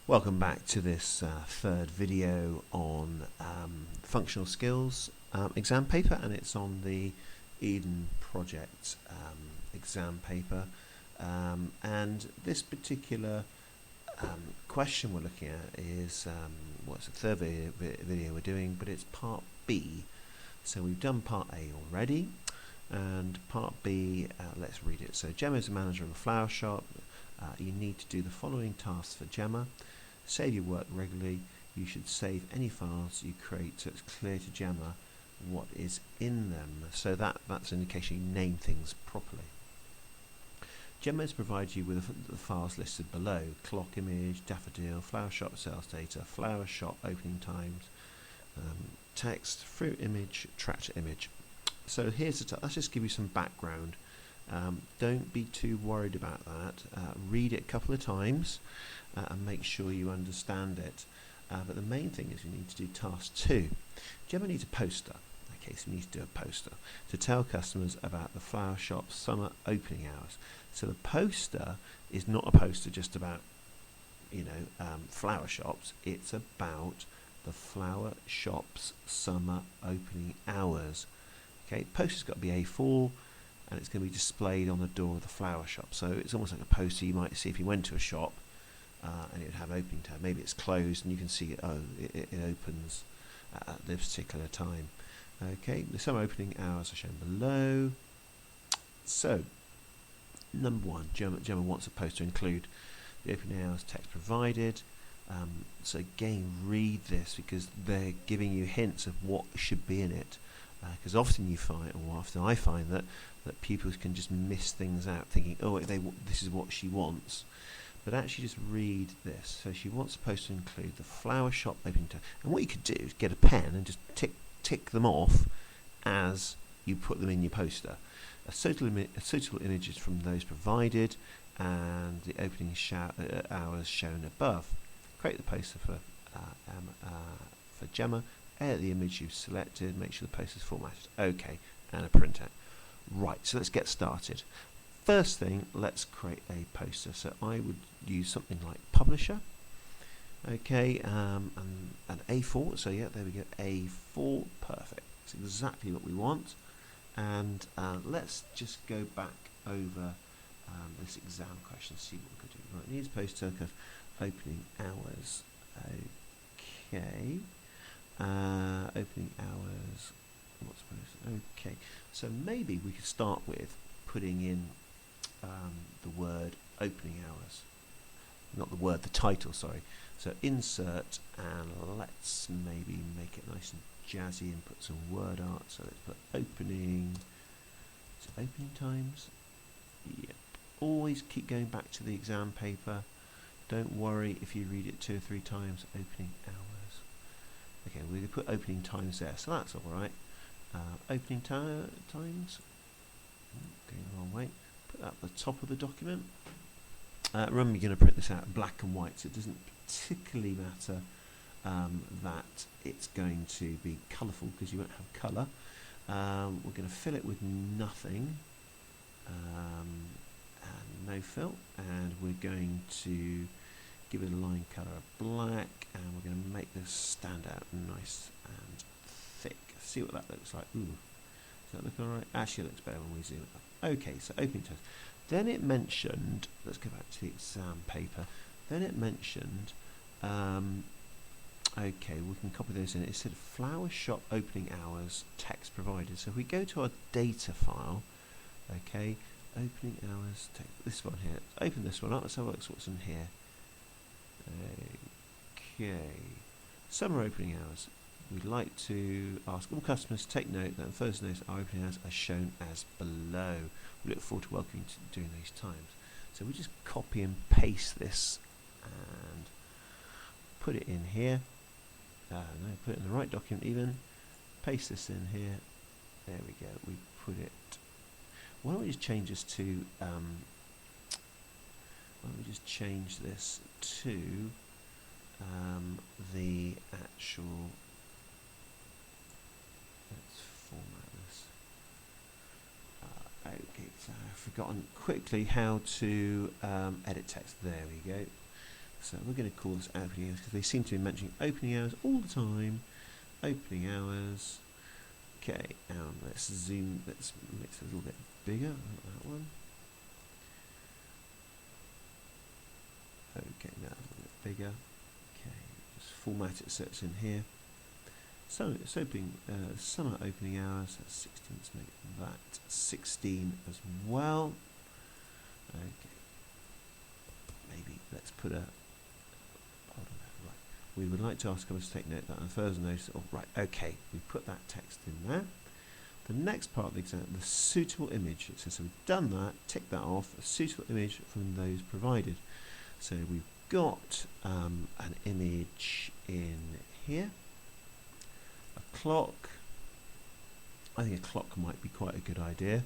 Welcome back to this third video on functional skills exam paper, and it's on the Eden project exam paper, and this particular question we're looking at is it's the third video we're doing, but it's part B. So we've done part A already, and part B, let's read it. So Gemma is a manager of a flower shop. You need to do the following tasks for Gemma. Save your work regularly. You should save any files you create so it's clear to Gemma what is in them. So that's an indication you name things properly. Gemma has provided you with the files listed below: clock image, daffodil, flower shop sales data, flower shop opening times, text, fruit image, tractor image. So here's let's just give you some background. Don't be too worried about that. Read it a couple of times and make sure you understand it. But the main thing is you need to do task 2. Gemma needs a poster. Okay, so you need to do a poster to tell customers about the flower shop's summer opening hours. So the poster is not a poster just about, flower shops. It's about the flower shop's summer opening hours. Okay, poster's got to be A4. And it's going to be displayed on the door of the flower shop. So it's almost like a poster you might see if you went to a shop and it would have opening time. Maybe it's closed and you can see it opens at this particular time. Okay, the summer opening hours are shown below. So, number 1, Gemma wants a poster to include the opening hours text provided. So again, read this because they're giving you hints of what should be in it. Because often you find, or often I find, that pupils can just miss things out, thinking, this is what she wants. But actually just read this. So she wants the poster to include the flower shop opening time. And what you could do is get a pen and just tick them off as you put them in your poster. A suitable images from those provided and the opening hours shown above. Create the poster for Gemma. Edit the image you've selected, make sure the poster is formatted. Okay, and a printout. Right, so let's get started. First thing, let's create a poster. So I would use something like Publisher. Okay, and an A4. So yeah, there we go, A4. Perfect. That's exactly what we want. And let's just go back over this exam question, see what we could do. Right, needs poster of opening hours. Okay. Opening hours. What's supposed? Okay, so maybe we could start with putting in the word opening hours. Not the word, the title. Sorry. So insert, and let's maybe make it nice and jazzy and put some word art. So let's put opening. Is it opening times? Yep. Always keep going back to the exam paper. Don't worry if you read it 2 or 3 times. Opening hours. Okay, we could put opening times there, so that's all right. Opening times. Going the wrong way. Put that at the top of the document. Remember, you're going to print this out in black and white, so it doesn't particularly matter that it's going to be colourful because you won't have colour. We're going to fill it with nothing and no fill, and we're going to give it a line colour of black, and we're going to make this stand out nice and thick. See what that looks like. Ooh, does that look alright? Actually, it looks better when we zoom it up. Okay, so opening test. Then it mentioned, let's go back to the exam paper. Then it mentioned, okay, we can copy those in. It said flower shop opening hours text provided. So if we go to our data file, okay, opening hours text, this one here. Let's open this one up. Let's have a look at what's in here. Okay, summer opening hours. We'd like to ask all customers to take note that the first notice our opening hours are shown as below. We look forward to welcoming you to during these times. So we just copy and paste this and put it in here. No, put it in the right document even. Paste this in here. There we go. We put it. Why don't we just change this to? Why don't we just change this to the actual? Let's format this. Okay, so I've forgotten quickly how to edit text. There we go. So we're going to call this opening hours because they seem to be mentioning opening hours all the time. Opening hours. Okay, let's zoom, let's make it a little bit bigger, like that one. Okay, now a little bit bigger. Okay, just format it so it's in here. So it's opening, summer opening hours, that's 16, let's make that 16 as well. Okay, maybe let's put a, we would like to ask us to take note that on further notice. Oh, right, okay, we put that text in there. The next part of the exam, the suitable image. It says, so we've done that, tick that off, a suitable image from those provided. So we've got an image in here, a clock. I think a clock might be quite a good idea.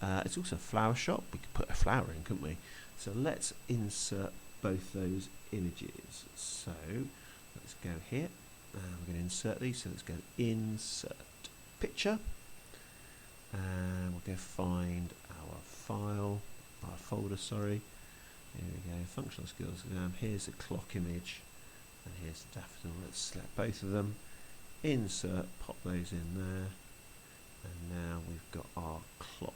It's also a flower shop. We could put a flower in, couldn't we? So let's insert both those images. So let's go here, and we're going to insert these. So let's go insert picture, and we'll go find our file, our folder. Sorry. Here we go. Functional skills exam. Here's the clock image, and here's the daffodil. Let's select both of them. Insert. Pop those in there, and now we've got our clock.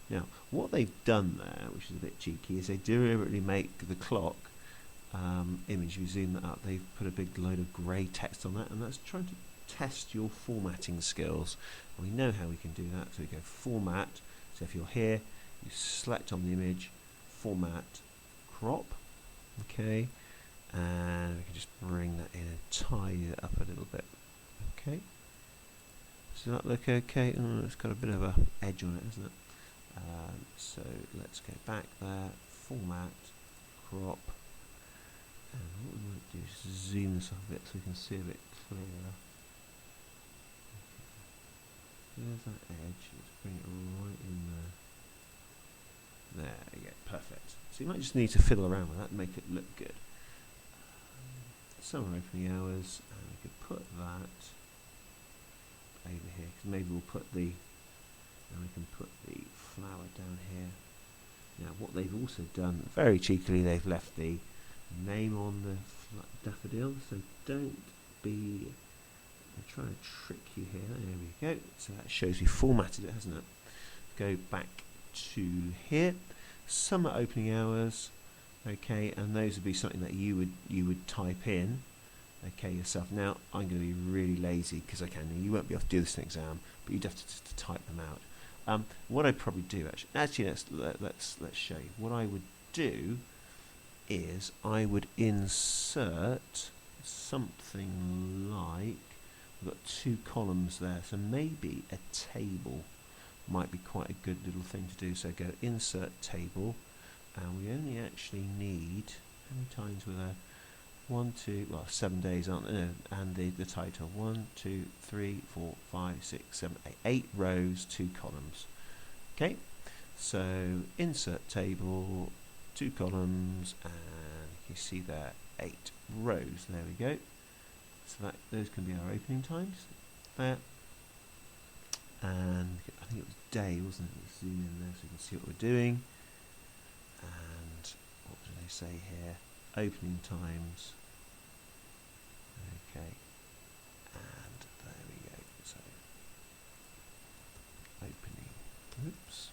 Now, what they've done there, which is a bit cheeky, is they deliberately make the clock image, you zoom that up, they've put a big load of grey text on that, and that's trying to test your formatting skills. And we know how we can do that, so we go format. So if you're here, you select on the image, format, crop, okay, and we can just bring that in and tidy it up a little bit, okay. Does that look okay? Oh, it's got a bit of a edge on it, hasn't it? So let's go back there, format, crop, and what we might do is zoom this up a bit so we can see a bit clearer. Okay. There's that edge, let's bring it right in there. There you go, perfect. So you might just need to fiddle around with that and make it look good. Summer opening hours, and we could put that over here, because maybe we'll put the, and we can put the flower down here. Now what they've also done, very cheekily, they've left the name on the daffodil, so don't be, they're trying to trick you here. There we go, so that shows we formatted it, hasn't it? Go back to here, summer opening hours, okay, and those would be something that you would type in, okay, yourself. Now I'm going to be really lazy because I can. You won't be able to do this in an exam, but you'd have to type them out. What I'd probably do actually let's show you. What I would do is I would insert something like, we've got two columns there, so maybe a table might be quite a good little thing to do. So go insert table, and we only actually need, how many times with a 1, 2, well 7 days aren't there, and the title 1, 2, 3, 4, 5, 6, 7, 8, 8 rows, 2 columns. Okay, so insert table, 2 columns, and you see there 8 rows. There we go. So that those can be our opening times there. And I think it was day, wasn't it? Let's zoom in there so you can see what we're doing. And what do they say here? Opening times. Okay. And there we go. So opening. Oops.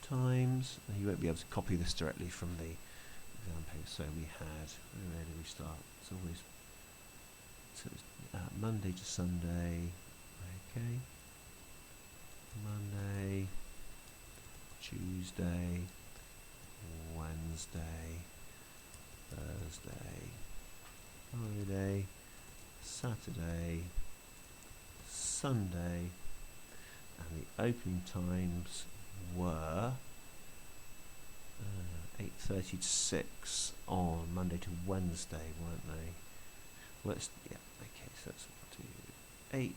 Times. Now you won't be able to copy this directly from the exam page. So we had, where did we start? It's always, so it's Monday to Sunday. Okay, Monday, Tuesday, Wednesday, Thursday, Friday, Saturday, Sunday, and the opening times were 8:30 to 6 on Monday to Wednesday, weren't they? Let's, yeah, okay, so that's what we do.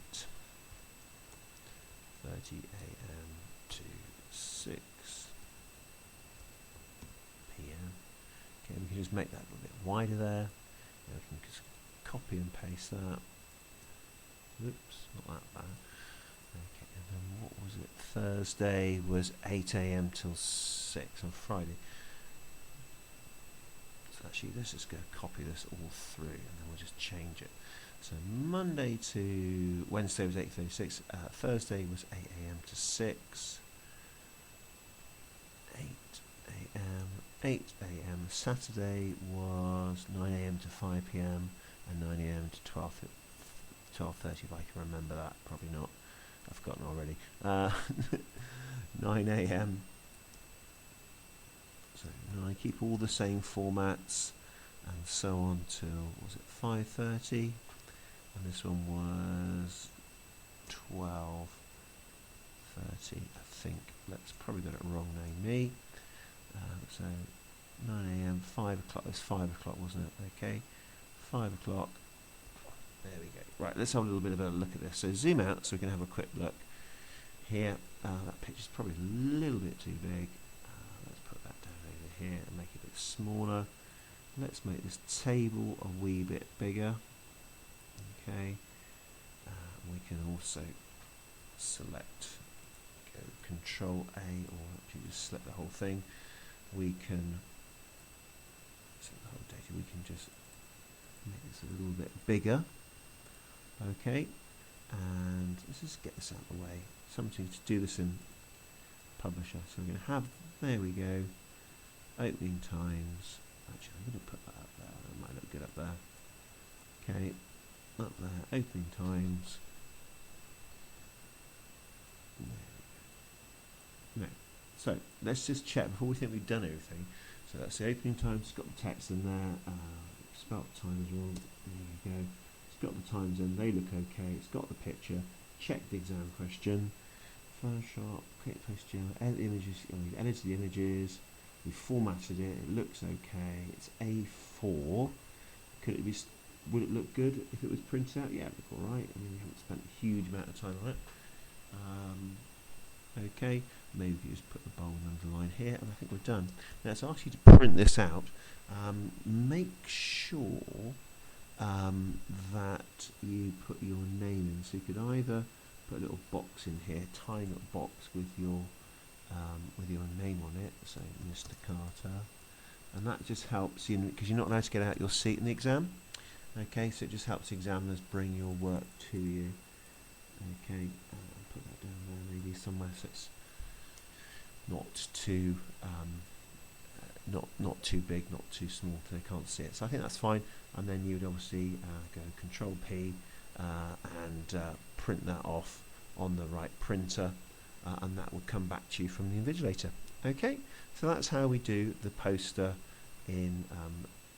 8:30 a.m. to 6 p.m. Okay, we can just make that a little bit wider there. Now we can just copy and paste that. Oops, not that bad. Okay, and then what was it? Thursday was 8 a.m. till 6 on Friday. actually, let's just go copy this all through, and then we'll just change it. So Monday to Wednesday was 8:36. Thursday was 8 a.m. to 6. 8 a.m. 8 a.m. Saturday was 9 a.m. to 5 p.m. and 9 a.m. to 12:30. If I can remember that, probably not. I've forgotten already. 9 a.m. So I keep all the same formats, and so on till, was it 5:30? And this one was 12:30, I think. Let's probably got it wrong, knowing me. So 9 a.m. 5 o'clock. It was 5 o'clock, wasn't it? Okay, 5 o'clock. There we go. Right, let's have a little bit of a look at this. So zoom out so we can have a quick look here. That picture's probably a little bit too big. Let's put that down over here and make it a bit smaller. Let's make this table a wee bit bigger. Okay. We can also select, go Control A, or if you just select the whole thing, we can select the whole data. We can just make this a little bit bigger. Okay, and let's just get this out of the way. Something to do this in Publisher. So we're going to have, there we go, opening times. Actually, I'm going to put that up there. That might look good up there. Okay, up there, opening times. No. So let's just check before we think we've done everything. So that's the opening times. It's got the text in there. Spelt time is wrong. There you go. It's got the times in. They look okay. It's got the picture. Check the exam question. Photoshop. Create posture. Edit the images. We've edited the images. We formatted it. It looks okay. It's A4. Could it be? Would it look good if it was printed out? Yeah, it would look all right. I mean, we haven't spent a huge amount of time on it. Okay, maybe you just put the bold and underline here, and I think we're done. Now it's asked you to print this out. Make sure that you put your name in. So you could either put a little box in here, tiny little box with your name on it. So Mr. Carter, and that just helps you because you're not allowed to get out your seat in the exam. Okay, so it just helps examiners bring your work to you. Okay, put that down there maybe somewhere so it's not too not too big, not too small, so they can't see it. So I think that's fine. And then you would obviously go Control P and print that off on the right printer, and that would come back to you from the invigilator. Okay, so that's how we do the poster in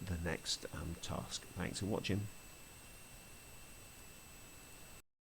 the next task. Thanks for watching.